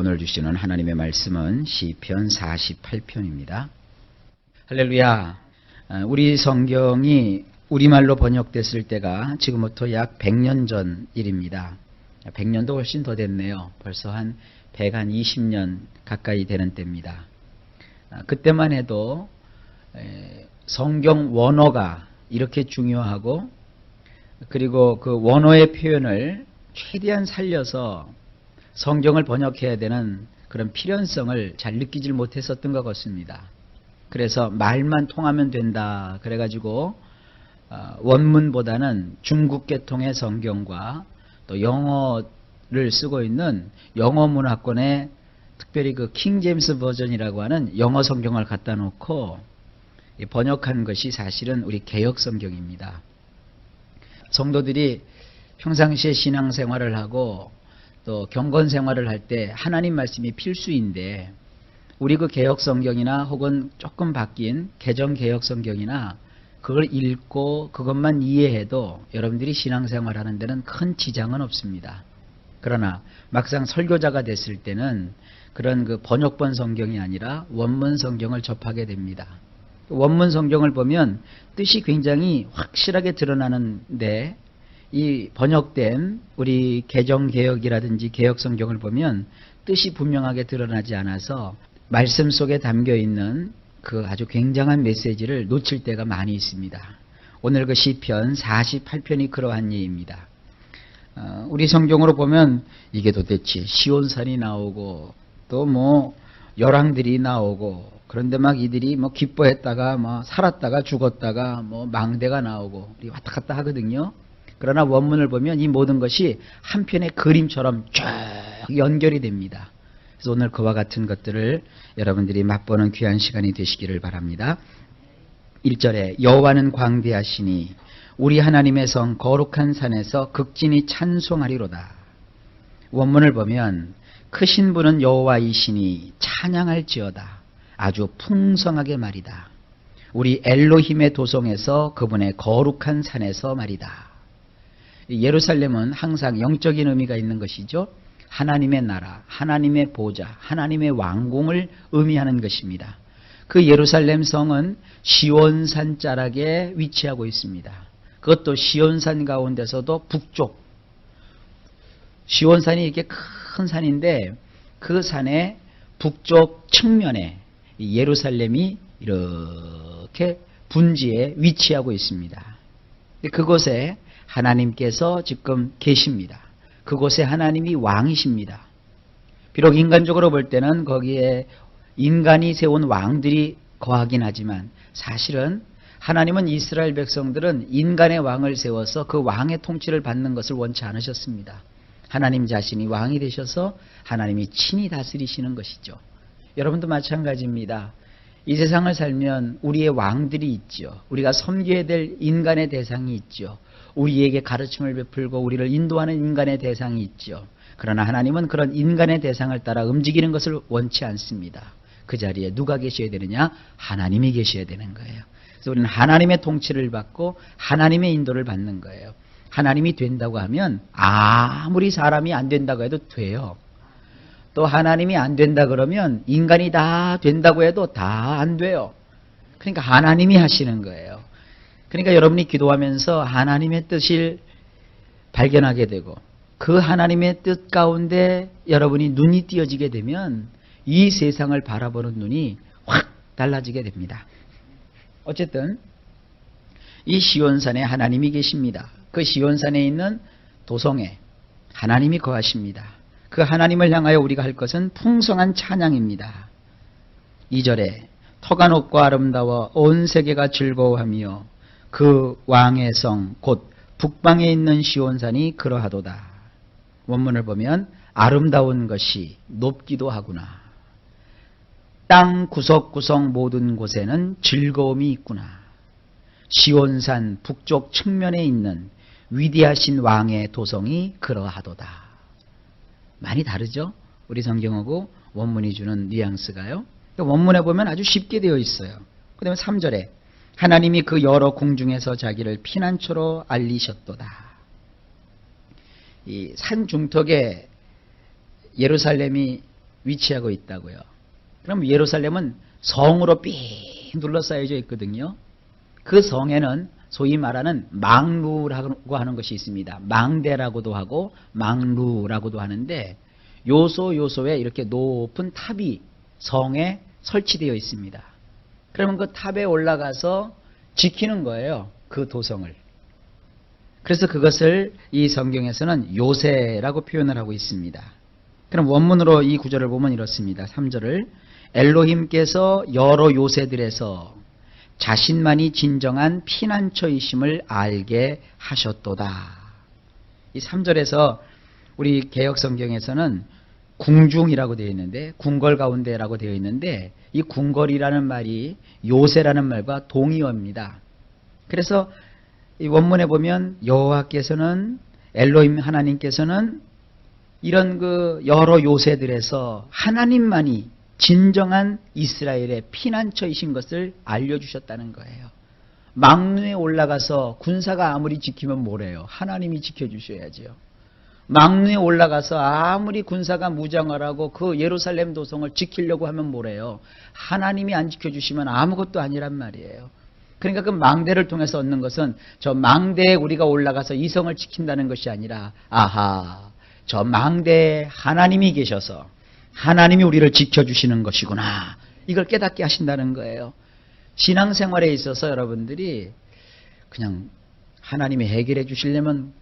오늘 주시는 하나님의 말씀은 시편 48편입니다. 할렐루야. 우리 성경이 우리말로 번역됐을 때가 지금부터 약 100년 전 일입니다. 100년도 훨씬 더 됐네요. 벌써 한 120년 가까이 되는 때입니다. 그때만 해도 성경 원어가 이렇게 중요하고, 그리고 그 원어의 표현을 최대한 살려서 성경을 번역해야 되는 그런 필연성을 잘 느끼질 못했었던 것 같습니다. 그래서 말만 통하면 된다 그래가지고 원문보다는 중국 계통의 성경과 또 영어를 쓰고 있는 영어 문화권에 특별히 그 킹 제임스 버전이라고 하는 영어 성경을 갖다 놓고 번역한 것이 사실은 우리 개역 성경입니다. 성도들이 평상시에 신앙생활을 하고 또 경건 생활을 할 때 하나님 말씀이 필수인데, 우리 그 개역 성경이나 혹은 조금 바뀐 개정 개역 성경이나 그걸 읽고 그것만 이해해도 여러분들이 신앙생활 하는 데는 큰 지장은 없습니다. 그러나 막상 설교자가 됐을 때는 그런 그 번역본 성경이 아니라 원문 성경을 접하게 됩니다. 원문 성경을 보면 뜻이 굉장히 확실하게 드러나는데, 이 번역된 우리 개정개역이라든지 개역성경을 보면 뜻이 분명하게 드러나지 않아서 말씀 속에 담겨있는 그 아주 굉장한 메시지를 놓칠 때가 많이 있습니다. 오늘 그 시편 48편이 그러한 예입니다. 우리 성경으로 보면 이게 도대체 시온산이 나오고 또 뭐 열왕들이 나오고, 그런데 막 이들이 뭐 기뻐했다가 뭐 살았다가 죽었다가 뭐 망대가 나오고 왔다 갔다 하거든요. 그러나 원문을 보면 이 모든 것이 한 편의 그림처럼 쫙 연결이 됩니다. 그래서 오늘 그와 같은 것들을 여러분들이 맛보는 귀한 시간이 되시기를 바랍니다. 1절에 여호와는 광대하시니 우리 하나님의 성 거룩한 산에서 극진히 찬송하리로다. 원문을 보면 크신 분은 여호와이시니 찬양할지어다. 아주 풍성하게 말이다. 우리 엘로힘의 도성에서 그분의 거룩한 산에서 말이다. 예루살렘은 항상 영적인 의미가 있는 것이죠. 하나님의 나라, 하나님의 보좌, 하나님의 왕궁을 의미하는 것입니다. 그 예루살렘 성은 시온산 자락에 위치하고 있습니다. 그것도 시온산 가운데서도 북쪽, 시온산이 이렇게 큰 산인데 그 산의 북쪽 측면에 예루살렘이 이렇게 분지에 위치하고 있습니다. 그곳에 하나님께서 지금 계십니다. 그곳에 하나님이 왕이십니다. 비록 인간적으로 볼 때는 거기에 인간이 세운 왕들이 거하긴 하지만, 사실은 하나님은 이스라엘 백성들은 인간의 왕을 세워서 그 왕의 통치를 받는 것을 원치 않으셨습니다. 하나님 자신이 왕이 되셔서 하나님이 친히 다스리시는 것이죠. 여러분도 마찬가지입니다. 이 세상을 살면 우리의 왕들이 있죠. 우리가 섬겨야 될 인간의 대상이 있죠. 우리에게 가르침을 베풀고 우리를 인도하는 인간의 대상이 있죠. 그러나 하나님은 그런 인간의 대상을 따라 움직이는 것을 원치 않습니다. 그 자리에 누가 계셔야 되느냐? 하나님이 계셔야 되는 거예요. 그래서 우리는 하나님의 통치를 받고 하나님의 인도를 받는 거예요. 하나님이 된다고 하면 아무리 사람이 안 된다고 해도 돼요. 또 하나님이 안 된다 그러면 인간이 다 된다고 해도 다 안 돼요. 그러니까 하나님이 하시는 거예요. 그러니까 여러분이 기도하면서 하나님의 뜻을 발견하게 되고 그 하나님의 뜻 가운데 여러분이 눈이 띄어지게 되면 이 세상을 바라보는 눈이 확 달라지게 됩니다. 어쨌든 이 시온산에 하나님이 계십니다. 그 시온산에 있는 도성에 하나님이 거하십니다. 그 하나님을 향하여 우리가 할 것은 풍성한 찬양입니다. 2절에 터가 높고 아름다워 온 세계가 즐거워하며 그 왕의 성 곧 북방에 있는 시온산이 그러하도다. 원문을 보면 아름다운 것이 높기도 하구나. 땅 구석구석 모든 곳에는 즐거움이 있구나. 시온산 북쪽 측면에 있는 위대하신 왕의 도성이 그러하도다. 많이 다르죠? 우리 성경하고 원문이 주는 뉘앙스가요. 원문에 보면 아주 쉽게 되어 있어요. 그 다음에 3절에 하나님이 그 여러 궁중에서 자기를 피난처로 알리셨도다. 이 산 중턱에 예루살렘이 위치하고 있다고요. 그럼 예루살렘은 성으로 삥 둘러싸여져 있거든요. 그 성에는 소위 말하는 망루라고 하는 것이 있습니다. 망대라고도 하고 망루라고도 하는데 요소에 이렇게 높은 탑이 성에 설치되어 있습니다. 그러면 그 탑에 올라가서 지키는 거예요. 그 도성을. 그래서 그것을 이 성경에서는 요새라고 표현을 하고 있습니다. 그럼 원문으로 이 구절을 보면 이렇습니다. 3절을 엘로힘께서 여러 요새들에서 자신만이 진정한 피난처이심을 알게 하셨도다. 이 3절에서 우리 개역성경에서는 궁중이라고 되어 있는데 궁궐 가운데라고 되어 있는데 이 궁궐이라는 말이 요새라는 말과 동의어입니다. 그래서 이 원문에 보면 여호와께서는 엘로힘 하나님께서는 이런 그 여러 요새들에서 하나님만이 진정한 이스라엘의 피난처이신 것을 알려주셨다는 거예요. 망루에 올라가서 군사가 아무리 지키면 뭐래요? 하나님이 지켜주셔야죠. 망루에 올라가서 아무리 군사가 무장하라고 그 예루살렘 도성을 지키려고 하면 뭐래요? 하나님이 안 지켜주시면 아무것도 아니란 말이에요. 그러니까 그 망대를 통해서 얻는 것은 저 망대에 우리가 올라가서 이 성을 지킨다는 것이 아니라 아하, 저 망대에 하나님이 계셔서 하나님이 우리를 지켜주시는 것이구나. 이걸 깨닫게 하신다는 거예요. 신앙생활에 있어서 여러분들이 그냥 하나님이 해결해 주시려면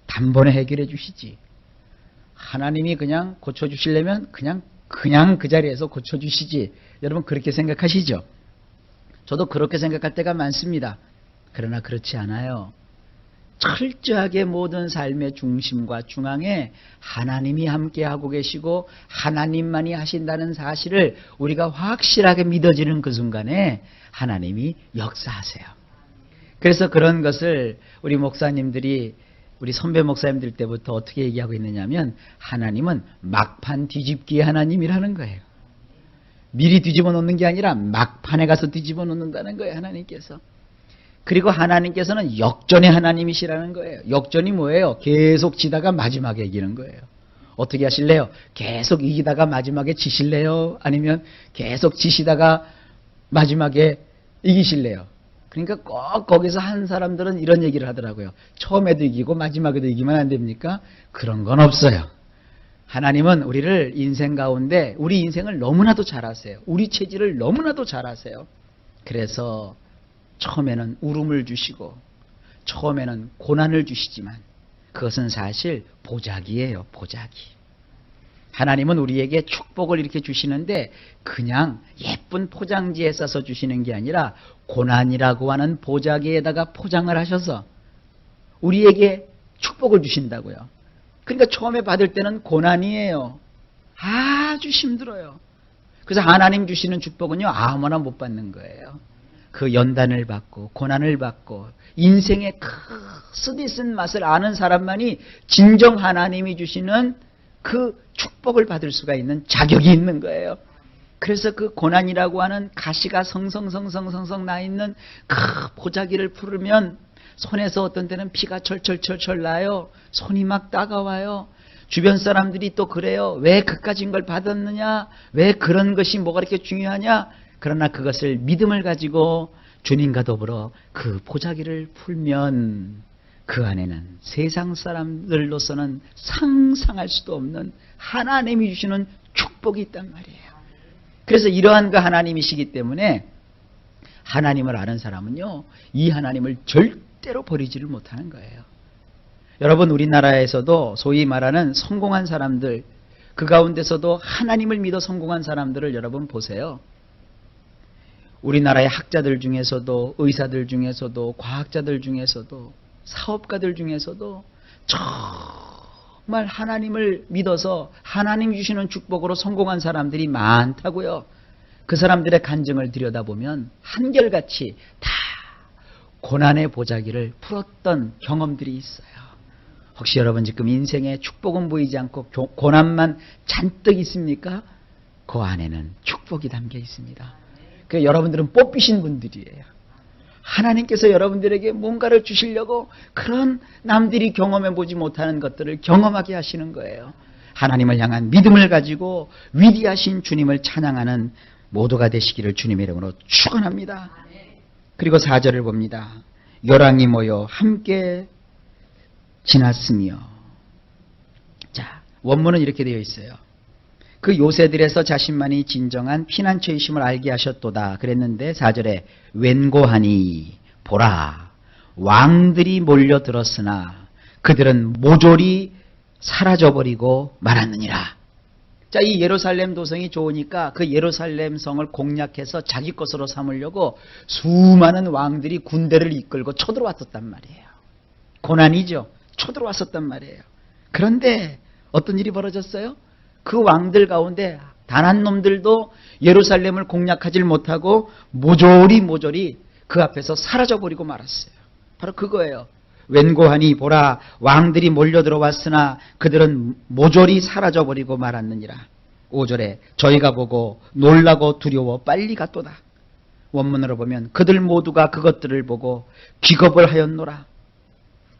단번에 해결해 주시지. 하나님이 그냥 고쳐주시려면 그냥 그 자리에서 고쳐주시지. 여러분 그렇게 생각하시죠? 저도 그렇게 생각할 때가 많습니다. 그러나 그렇지 않아요. 철저하게 모든 삶의 중심과 중앙에 하나님이 함께하고 계시고 하나님만이 하신다는 사실을 우리가 확실하게 믿어지는 그 순간에 하나님이 역사하세요. 그래서 그런 것을 우리 목사님들이 우리 선배 목사님들 때부터 어떻게 얘기하고 있느냐면 하나님은 막판 뒤집기의 하나님이라는 거예요. 미리 뒤집어 놓는 게 아니라 막판에 가서 뒤집어 놓는다는 거예요. 하나님께서. 그리고 하나님께서는 역전의 하나님이시라는 거예요. 역전이 뭐예요? 계속 지다가 마지막에 이기는 거예요. 어떻게 하실래요? 계속 이기다가 마지막에 지실래요? 아니면 계속 지시다가 마지막에 이기실래요? 그러니까 꼭 거기서 한 사람들은 이런 얘기를 하더라고요. 처음에도 이기고 마지막에도 이기면 안 됩니까? 그런 건 없어요. 하나님은 우리를 인생 가운데 우리 인생을 너무나도 잘 아세요. 우리 체질을 너무나도 잘 아세요. 그래서 처음에는 울음을 주시고 처음에는 고난을 주시지만 그것은 사실 보자기예요. 보자기. 하나님은 우리에게 축복을 이렇게 주시는데 그냥 예쁜 포장지에 싸서 주시는 게 아니라 고난이라고 하는 보자기에다가 포장을 하셔서 우리에게 축복을 주신다고요. 그러니까 처음에 받을 때는 고난이에요. 아주 힘들어요. 그래서 하나님 주시는 축복은요 아무나 못 받는 거예요. 그 연단을 받고 고난을 받고 인생의 그 쓰디쓴 맛을 아는 사람만이 진정 하나님이 주시는 그 축복을 받을 수가 있는 자격이 있는 거예요. 그래서 그 고난이라고 하는 가시가 성성성성성성 나 있는 그 보자기를 풀으면 손에서 어떤 때는 피가 철철철철 나요. 손이 막 따가워요. 주변 사람들이 또 그래요. 왜 그까진 걸 받았느냐? 왜 그런 것이 뭐가 이렇게 중요하냐? 그러나 그것을 믿음을 가지고 주님과 더불어 그 보자기를 풀면 그 안에는 세상 사람들로서는 상상할 수도 없는 하나님이 주시는 축복이 있단 말이에요. 그래서 이러한 그 하나님이시기 때문에 하나님을 아는 사람은요 이 하나님을 절대로 버리지를 못하는 거예요. 여러분 우리나라에서도 소위 말하는 성공한 사람들 그 가운데서도 하나님을 믿어 성공한 사람들을 여러분 보세요. 우리나라의 학자들 중에서도 의사들 중에서도 과학자들 중에서도 사업가들 중에서도 정말 하나님을 믿어서 하나님 주시는 축복으로 성공한 사람들이 많다고요. 그 사람들의 간증을 들여다보면 한결같이 다 고난의 보자기를 풀었던 경험들이 있어요. 혹시 여러분 지금 인생에 축복은 보이지 않고 고난만 잔뜩 있습니까? 그 안에는 축복이 담겨 있습니다. 그 여러분들은 뽑히신 분들이에요. 하나님께서 여러분들에게 뭔가를 주시려고 그런 남들이 경험해 보지 못하는 것들을 경험하게 하시는 거예요. 하나님을 향한 믿음을 가지고 위대하신 주님을 찬양하는 모두가 되시기를 주님의 이름으로 축원합니다. 그리고 4절을 봅니다. 요랑이 모여 함께 지났으며. 자, 원문은 이렇게 되어 있어요. 그 요새들에서 자신만이 진정한 피난처이심을 알게 하셨도다 그랬는데 4절에 웬고하니 보라 왕들이 몰려들었으나 그들은 모조리 사라져버리고 말았느니라. 자, 이 예루살렘 도성이 좋으니까 그 예루살렘 성을 공략해서 자기 것으로 삼으려고 수많은 왕들이 군대를 이끌고 쳐들어왔었단 말이에요. 고난이죠. 쳐들어왔었단 말이에요. 그런데 어떤 일이 벌어졌어요? 그 왕들 가운데 단 한 놈들도 예루살렘을 공략하지 못하고 모조리 그 앞에서 사라져버리고 말았어요. 바로 그거예요. 웬고하니 보라 왕들이 몰려들어왔으나 그들은 모조리 사라져버리고 말았느니라. 5절에 저희가 보고 놀라고 두려워 빨리 갔도다. 원문으로 보면 그들 모두가 그것들을 보고 기겁을 하였노라.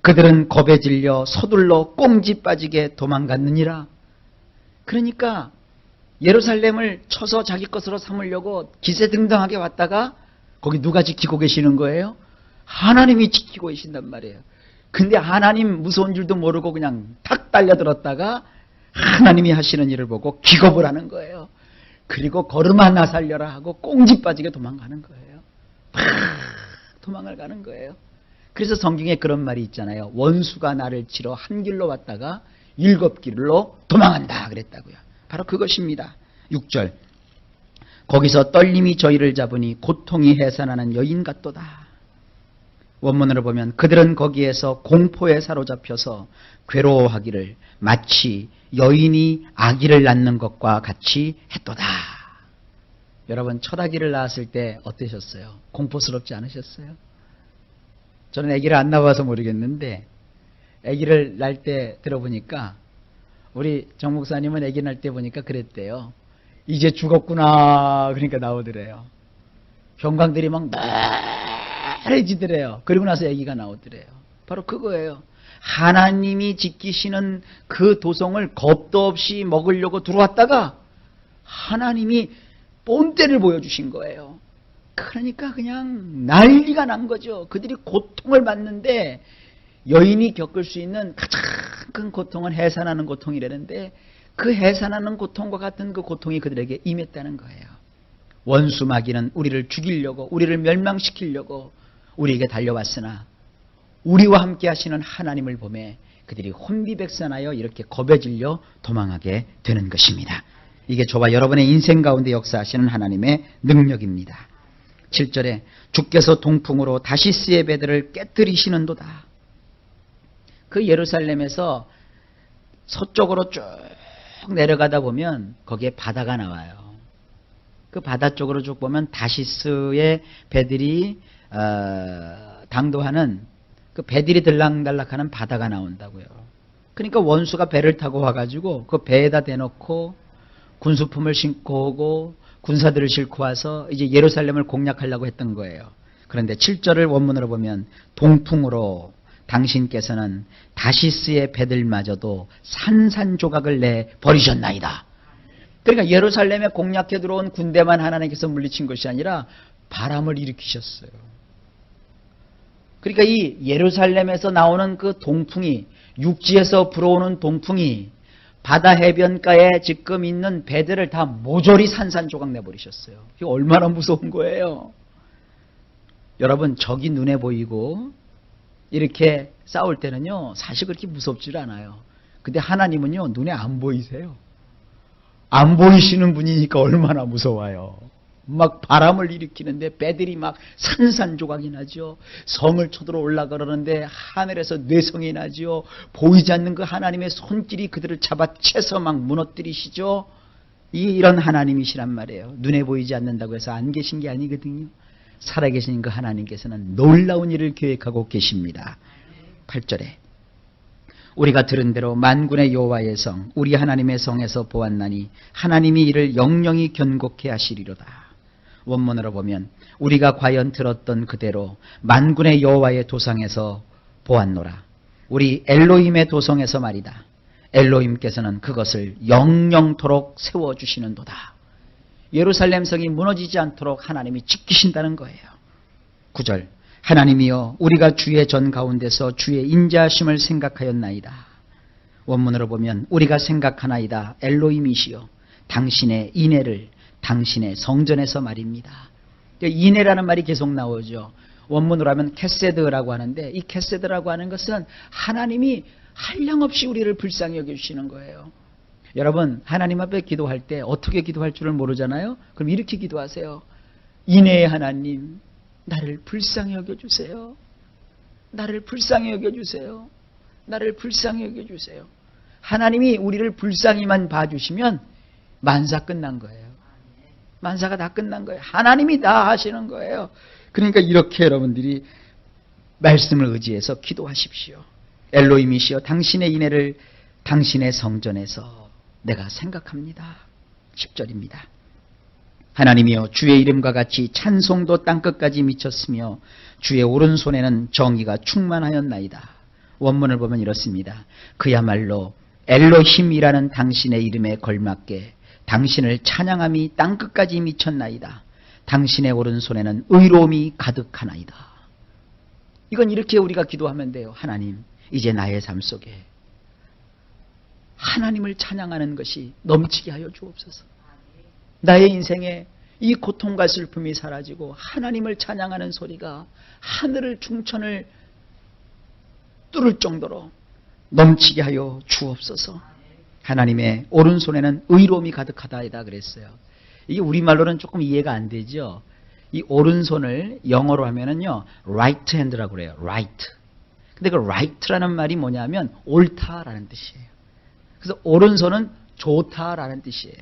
그들은 겁에 질려 서둘러 꽁지 빠지게 도망갔느니라. 그러니까 예루살렘을 쳐서 자기 것으로 삼으려고 기세등등하게 왔다가 거기 누가 지키고 계시는 거예요? 하나님이 지키고 계신단 말이에요. 근데 하나님 무서운 줄도 모르고 그냥 탁 달려들었다가 하나님이 하시는 일을 보고 기겁을 하는 거예요. 그리고 걸음 하나 살려라 하고 꽁지 빠지게 도망가는 거예요. 도망을 가는 거예요. 그래서 성경에 그런 말이 있잖아요. 원수가 나를 치러 한 길로 왔다가 7길로 도망한다 그랬다고요. 바로 그것입니다. 6절 거기서 떨림이 저희를 잡으니 고통이 해산하는 여인 같도다. 원문으로 보면 그들은 거기에서 공포에 사로잡혀서 괴로워하기를 마치 여인이 아기를 낳는 것과 같이 했도다. 여러분 첫 아기를 낳았을 때 어떠셨어요? 공포스럽지 않으셨어요? 저는 아기를 안 낳아서 모르겠는데 아기를 낳을 때 들어보니까 우리 정 목사님은 아기 낳을 때 보니까 그랬대요. 이제 죽었구나 그러니까 나오더래요. 병광들이 막 나래지더래요. 그리고 나서 아기가 나오더래요. 바로 그거예요. 하나님이 지키시는 그 도성을 겁도 없이 먹으려고 들어왔다가 하나님이 본때를 보여주신 거예요. 그러니까 그냥 난리가 난 거죠. 그들이 고통을 받는데 여인이 겪을 수 있는 가장 큰 고통은 해산하는 고통이라는데 그 해산하는 고통과 같은 그 고통이 그들에게 임했다는 거예요. 원수 마귀는 우리를 죽이려고 우리를 멸망시키려고 우리에게 달려왔으나 우리와 함께 하시는 하나님을 보매 그들이 혼비백산하여 이렇게 겁에 질려 도망하게 되는 것입니다. 이게 저와 여러분의 인생 가운데 역사하시는 하나님의 능력입니다. 7절에 주께서 동풍으로 다시스의 배들을 깨뜨리시는도다. 그 예루살렘에서 서쪽으로 쭉 내려가다 보면 거기에 바다가 나와요. 그 바다 쪽으로 쭉 보면 다시스의 배들이 당도하는 그 배들이 들락달락하는 바다가 나온다고요. 그러니까 원수가 배를 타고 와가지고 그 배에다 대놓고 군수품을 싣고 오고 군사들을 싣고 와서 이제 예루살렘을 공략하려고 했던 거예요. 그런데 7절을 원문으로 보면 동풍으로 당신께서는 다시스의 배들마저도 산산조각을 내 버리셨나이다. 그러니까 예루살렘에 공략해 들어온 군대만 하나님께서 물리친 것이 아니라 바람을 일으키셨어요. 그러니까 이 예루살렘에서 나오는 그 동풍이 육지에서 불어오는 동풍이 바다 해변가에 지금 있는 배들을 다 모조리 산산조각 내버리셨어요. 이게 얼마나 무서운 거예요. 여러분 적이 눈에 보이고 이렇게 싸울 때는요 사실 그렇게 무섭질 않아요. 근데 하나님은요 눈에 안 보이세요. 안 보이시는 분이니까 얼마나 무서워요. 막 바람을 일으키는데 배들이 막 산산조각이 나죠. 성을 쳐들어 올라가려는데 하늘에서 뇌성이 나죠. 보이지 않는 그 하나님의 손길이 그들을 잡아채서 막 무너뜨리시죠. 이런 하나님이시란 말이에요. 눈에 보이지 않는다고 해서 안 계신 게 아니거든요. 살아계신 그 하나님께서는 놀라운 일을 계획하고 계십니다. 8절에 우리가 들은 대로 만군의 여호와의 성 우리 하나님의 성에서 보았나니 하나님이 이를 영영히 견고케 하시리로다. 원문으로 보면 우리가 과연 들었던 그대로 만군의 여호와의 도상에서 보았노라. 우리 엘로힘의 도성에서 말이다. 엘로힘께서는 그것을 영영토록 세워주시는도다. 예루살렘 성이 무너지지 않도록 하나님이 지키신다는 거예요. 9절 하나님이여 우리가 주의 전 가운데서 주의 인자하심을 생각하였나이다. 원문으로 보면 우리가 생각하나이다. 엘로힘이시여 당신의 인애를 당신의 성전에서 말입니다. 인애라는 말이 계속 나오죠. 원문으로 하면 캐세드라고 하는데 이 캐세드라고 하는 것은 하나님이 한량없이 우리를 불쌍히 여겨주시는 거예요. 여러분 하나님 앞에 기도할 때 어떻게 기도할 줄을 모르잖아요. 그럼 이렇게 기도하세요. 인애의 하나님 나를 불쌍히 여겨주세요. 나를 불쌍히 여겨주세요. 나를 불쌍히 여겨주세요. 하나님이 우리를 불쌍히만 봐주시면 만사 끝난 거예요. 만사가 다 끝난 거예요. 하나님이 다 하시는 거예요. 그러니까 이렇게 여러분들이 말씀을 의지해서 기도하십시오. 엘로힘이시여 당신의 인애를 당신의 성전에서 내가 생각합니다. 10절입니다. 하나님이여 주의 이름과 같이 찬송도 땅끝까지 미쳤으며 주의 오른손에는 정의가 충만하였나이다. 원문을 보면 이렇습니다. 그야말로 엘로힘이라는 당신의 이름에 걸맞게 당신을 찬양함이 땅끝까지 미쳤나이다. 당신의 오른손에는 의로움이 가득하나이다. 이건 이렇게 우리가 기도하면 돼요. 하나님 이제 나의 삶 속에 하나님을 찬양하는 것이 넘치게 하여 주옵소서. 나의 인생에 이 고통과 슬픔이 사라지고 하나님을 찬양하는 소리가 하늘을 중천을 뚫을 정도로 넘치게 하여 주옵소서. 하나님의 오른손에는 의로움이 가득하다이다 그랬어요. 이게 우리말로는 조금 이해가 안 되죠. 이 오른손을 영어로 하면은요 right hand라고 그래요. right. 근데 그 right라는 말이 뭐냐면 옳다라는 뜻이에요. 그래서 오른손은 좋다라는 뜻이에요.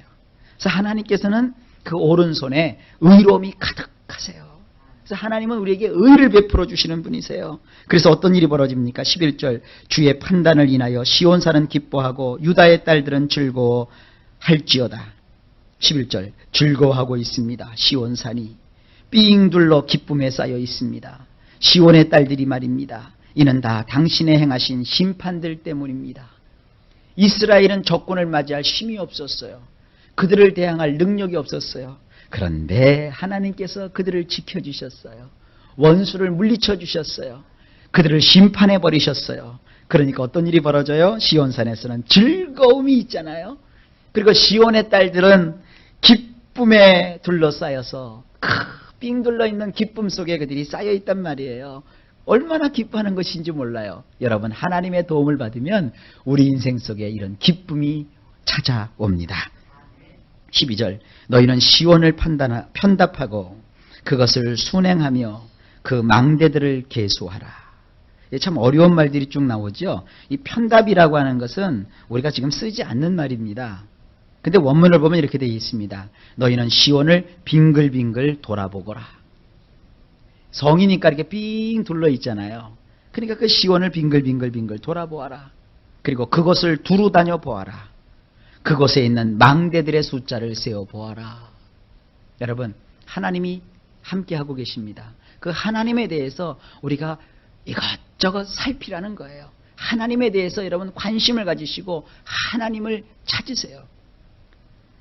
그래서 하나님께서는 그 오른손에 의로움이 가득하세요. 그래서 하나님은 우리에게 의를 베풀어 주시는 분이세요. 그래서 어떤 일이 벌어집니까? 11절 주의 판단을 인하여 시온산은 기뻐하고 유다의 딸들은 즐거워할지어다. 11절 즐거워하고 있습니다. 시온산이 삥 둘러 기쁨에 쌓여 있습니다. 시온의 딸들이 말입니다. 이는 다 당신의 행하신 심판들 때문입니다. 이스라엘은 적군을 맞이할 힘이 없었어요. 그들을 대항할 능력이 없었어요. 그런데 하나님께서 그들을 지켜주셨어요. 원수를 물리쳐 주셨어요. 그들을 심판해 버리셨어요. 그러니까 어떤 일이 벌어져요? 시온산에서는 즐거움이 있잖아요. 그리고 시온의 딸들은 기쁨에 둘러싸여서 삥 둘러있는 기쁨 속에 그들이 쌓여있단 말이에요. 얼마나 기뻐하는 것인지 몰라요. 여러분 하나님의 도움을 받으면 우리 인생 속에 이런 기쁨이 찾아옵니다. 12절 너희는 시온을 편답하고 그것을 순행하며 그 망대들을 계수하라. 참 어려운 말들이 쭉 나오죠. 이 편답이라고 하는 것은 우리가 지금 쓰지 않는 말입니다. 근데 원문을 보면 이렇게 되어 있습니다. 너희는 시온을 빙글빙글 돌아보거라. 성이니까 이렇게 삥 둘러 있잖아요. 그러니까 그 시온을 빙글빙글 돌아보아라. 그리고 그것을 두루 다녀 보아라. 그곳에 있는 망대들의 숫자를 세어 보아라. 여러분 하나님이 함께하고 계십니다. 그 하나님에 대해서 우리가 이것저것 살피라는 거예요. 하나님에 대해서 여러분 관심을 가지시고 하나님을 찾으세요.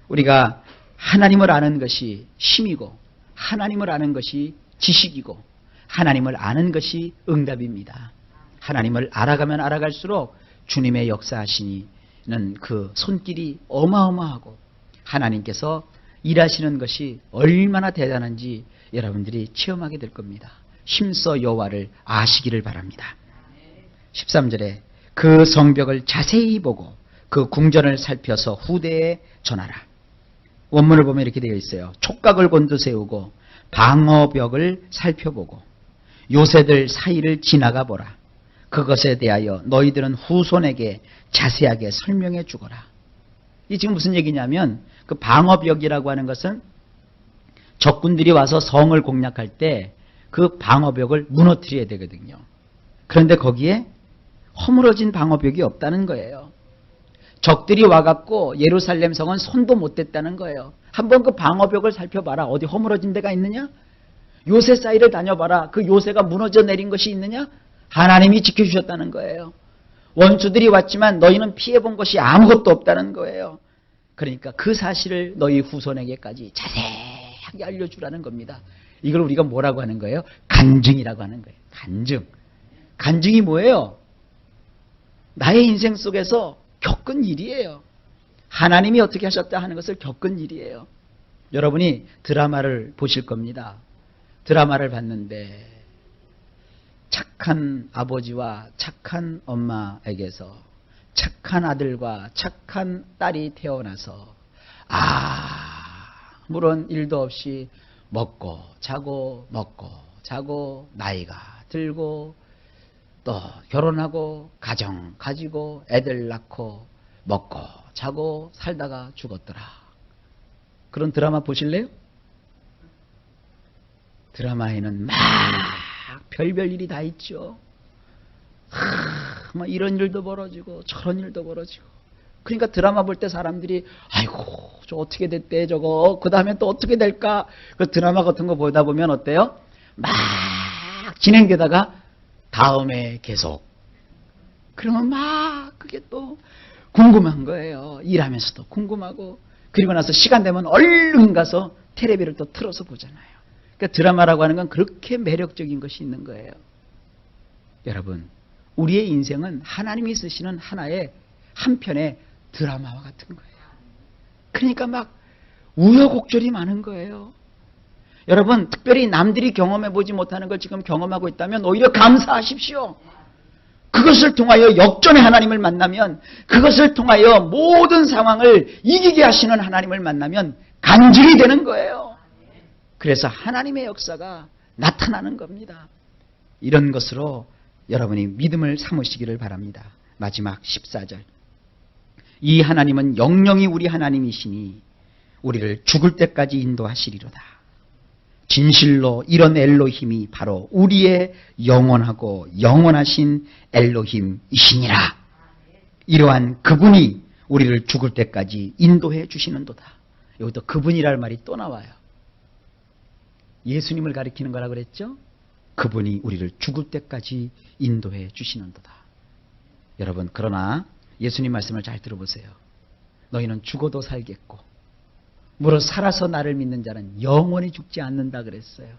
우리가 하나님을 아는 것이 힘이고 하나님을 아는 것이 지식이고 하나님을 아는 것이 응답입니다. 하나님을 알아가면 알아갈수록 주님의 역사하시는 그 손길이 어마어마하고 하나님께서 일하시는 것이 얼마나 대단한지 여러분들이 체험하게 될 겁니다. 힘써 여호와를 아시기를 바랍니다. 13절에 그 성벽을 자세히 보고 그 궁전을 살펴서 후대에 전하라. 원문을 보면 이렇게 되어 있어요. 촉각을 곤두세우고 방어벽을 살펴보고 요새들 사이를 지나가 보라. 그것에 대하여 너희들은 후손에게 자세하게 설명해 주거라. 이게 지금 무슨 얘기냐면 그 방어벽이라고 하는 것은 적군들이 와서 성을 공략할 때 그 방어벽을 무너뜨려야 되거든요. 그런데 거기에 허물어진 방어벽이 없다는 거예요. 적들이 와갖고 예루살렘 성은 손도 못 댔다는 거예요. 한번 그 방어벽을 살펴봐라. 어디 허물어진 데가 있느냐? 요새 사이를 다녀봐라. 그 요새가 무너져 내린 것이 있느냐? 하나님이 지켜주셨다는 거예요. 원수들이 왔지만 너희는 피해본 것이 아무것도 없다는 거예요. 그러니까 그 사실을 너희 후손에게까지 자세하게 알려주라는 겁니다. 이걸 우리가 뭐라고 하는 거예요? 간증이라고 하는 거예요. 간증. 간증이 뭐예요? 나의 인생 속에서 겪은 일이에요. 하나님이 어떻게 하셨다 하는 것을 겪은 일이에요. 여러분이 드라마를 보실 겁니다. 드라마를 봤는데 착한 아버지와 착한 엄마에게서 착한 아들과 착한 딸이 태어나서 아무런 일도 없이 먹고 자고 나이가 들고 또 결혼하고 가정 가지고 애들 낳고 먹고 자고 살다가 죽었더라. 그런 드라마 보실래요? 드라마에는 막 별별 일이 다 있죠. 막 이런 일도 벌어지고 저런 일도 벌어지고. 그러니까 드라마 볼 때 사람들이 아이고 저 어떻게 됐대 저거 그 다음에 또 어떻게 될까. 그 드라마 같은 거 보다 보면 어때요? 막 진행되다가 다음에 계속. 그러면 막 그게 또 궁금한 거예요. 일하면서도 궁금하고. 그리고 나서 시간 되면 얼른 가서 텔레비를 또 틀어서 보잖아요. 그러니까 드라마라고 하는 건 그렇게 매력적인 것이 있는 거예요. 여러분, 우리의 인생은 하나님이 쓰시는 하나의 한편의 드라마와 같은 거예요. 그러니까 막 우여곡절이 많은 거예요. 여러분, 특별히 남들이 경험해보지 못하는 걸 지금 경험하고 있다면 오히려 감사하십시오. 그것을 통하여 역전의 하나님을 만나면, 그것을 통하여 모든 상황을 이기게 하시는 하나님을 만나면 간증이 되는 거예요. 그래서 하나님의 역사가 나타나는 겁니다. 이런 것으로 여러분이 믿음을 삼으시기를 바랍니다. 마지막 14절. 이 하나님은 영영이 우리 하나님이시니 우리를 죽을 때까지 인도하시리로다. 진실로 이런 엘로힘이 바로 우리의 영원하고 영원하신 엘로힘이시니라. 이러한 그분이 우리를 죽을 때까지 인도해 주시는도다. 여기도 그분이라는 말이 또 나와요. 예수님을 가리키는 거라고 그랬죠? 그분이 우리를 죽을 때까지 인도해 주시는도다. 여러분, 그러나 예수님 말씀을 잘 들어보세요. 너희는 죽어도 살겠고 무릇 살아서 나를 믿는 자는 영원히 죽지 않는다 그랬어요.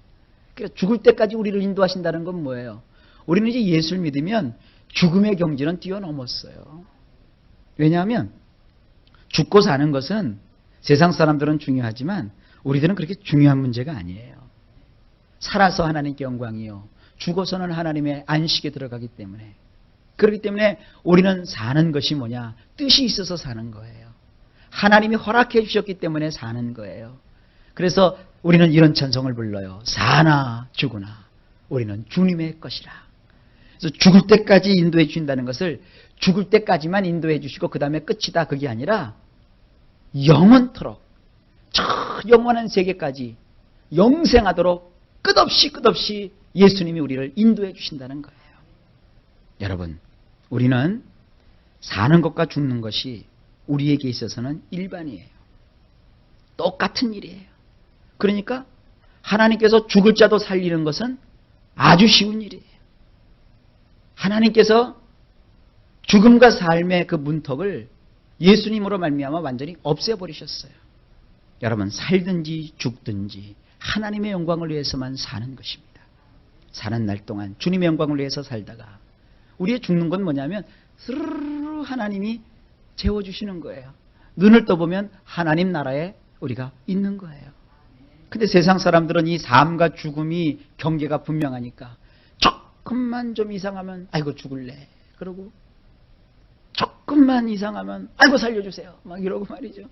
그러니까 죽을 때까지 우리를 인도하신다는 건 뭐예요? 우리는 이제 예수를 믿으면 죽음의 경지는 뛰어넘었어요. 왜냐하면 죽고 사는 것은 세상 사람들은 중요하지만 우리들은 그렇게 중요한 문제가 아니에요. 살아서 하나님께 영광이요, 죽어서는 하나님의 안식에 들어가기 때문에. 그렇기 때문에 우리는 사는 것이 뭐냐? 뜻이 있어서 사는 거예요. 하나님이 허락해 주셨기 때문에 사는 거예요. 그래서 우리는 이런 찬송을 불러요. 사나 죽으나 우리는 주님의 것이라. 그래서 죽을 때까지 인도해 주신다는 것을 죽을 때까지만 인도해 주시고 그 다음에 끝이다, 그게 아니라 영원토록 저 영원한 세계까지 영생하도록 끝없이 예수님이 우리를 인도해 주신다는 거예요. 여러분, 우리는 사는 것과 죽는 것이 우리에게 있어서는 일반이에요. 똑같은 일이에요. 그러니까 하나님께서 죽을 자도 살리는 것은 아주 쉬운 일이에요. 하나님께서 죽음과 삶의 그 문턱을 예수님으로 말미암아 완전히 없애버리셨어요. 여러분, 살든지 죽든지 하나님의 영광을 위해서만 사는 것입니다. 사는 날 동안 주님의 영광을 위해서 살다가 우리의 죽는 건 뭐냐면 스르르 하나님이 재워주시는 거예요. 눈을 떠보면 하나님 나라에 우리가 있는 거예요. 근데 세상 사람들은 이 삶과 죽음이 경계가 분명하니까 조금만 좀 이상하면 아이고 죽을래 그러고, 조금만 이상하면 아이고 살려주세요 막 이러고 말이죠.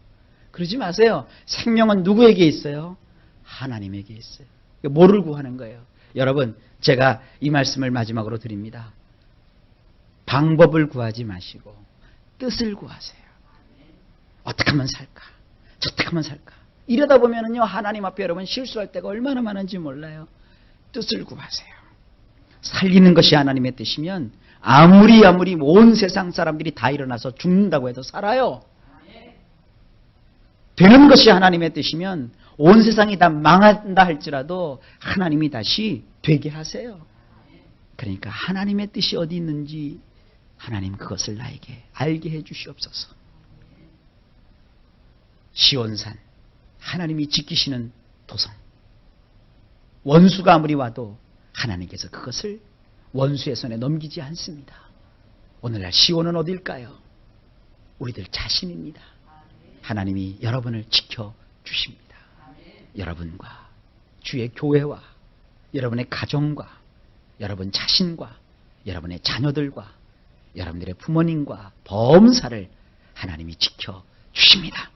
그러지 마세요. 생명은 누구에게 있어요? 하나님에게 있어요. 뭐를 구하는 거예요? 여러분, 제가 이 말씀을 마지막으로 드립니다. 방법을 구하지 마시고 뜻을 구하세요. 어떻게 하면 살까? 저떻게 하면 살까? 이러다 보면은요, 하나님 앞에 여러분 실수할 때가 얼마나 많은지 몰라요. 뜻을 구하세요. 살리는 것이 하나님의 뜻이면 아무리 온 세상 사람들이 다 일어나서 죽는다고 해도 살아요. 되는 것이 하나님의 뜻이면 온 세상이 다 망한다 할지라도 하나님이 다시 되게 하세요. 그러니까 하나님의 뜻이 어디 있는지 하나님 그것을 나에게 알게 해 주시옵소서. 시온산, 하나님이 지키시는 도성. 원수가 아무리 와도 하나님께서 그것을 원수의 손에 넘기지 않습니다. 오늘날 시온은 어딜까요? 우리들 자신입니다. 하나님이 여러분을 지켜주십니다. 여러분과 주의 교회와 여러분의 가정과 여러분 자신과 여러분의 자녀들과 여러분들의 부모님과 범사를 하나님이 지켜주십니다.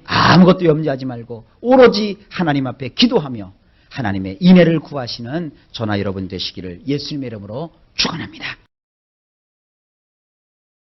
아무것도 염려하지 말고 오로지 하나님 앞에 기도하며 하나님의 인애를 구하시는 저나 여러분 되시기를 예수님의 이름으로 축원합니다.